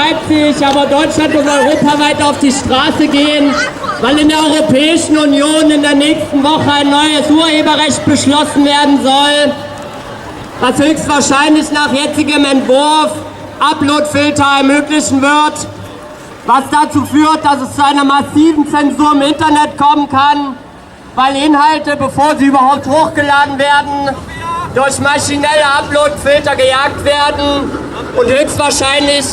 Leipzig, aber Deutschland und europaweit auf die Straße gehen, weil in der Europäischen Union in der nächsten Woche ein neues Urheberrecht beschlossen werden soll, was höchstwahrscheinlich nach jetzigem Entwurf Uploadfilter ermöglichen wird, was dazu führt, dass es zu einer massiven Zensur im Internet kommen kann, weil Inhalte, bevor sie überhaupt hochgeladen werden, durch maschinelle Uploadfilter gejagt werden und höchstwahrscheinlich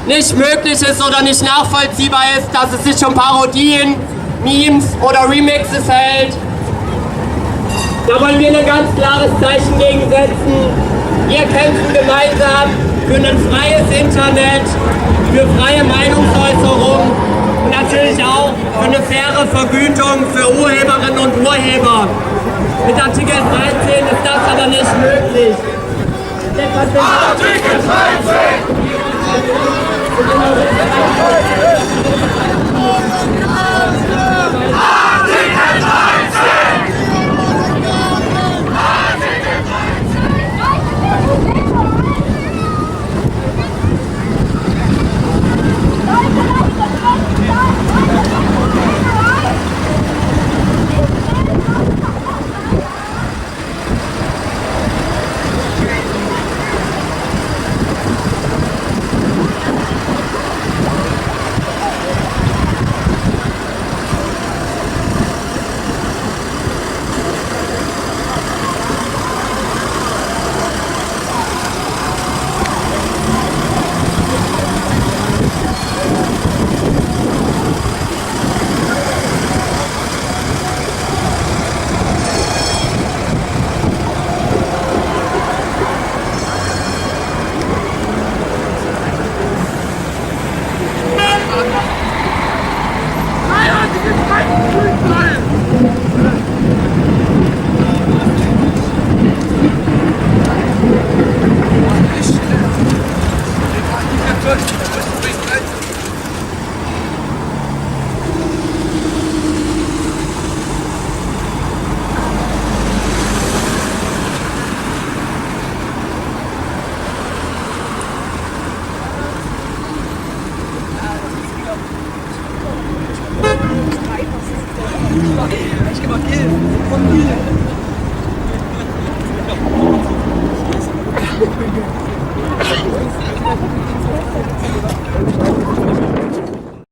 nicht möglich ist oder nicht nachvollziehbar ist, dass es sich um Parodien, Memes oder Remixes hält. Da wollen wir ein ganz klares Zeichen gegen setzen. Wir kämpfen gemeinsam für ein freies Internet, für freie Meinungsäußerung und natürlich auch für eine faire Vergütung für Urheberinnen und Urheber. Mit Artikel 13 ist das aber nicht möglich. Artikel 13!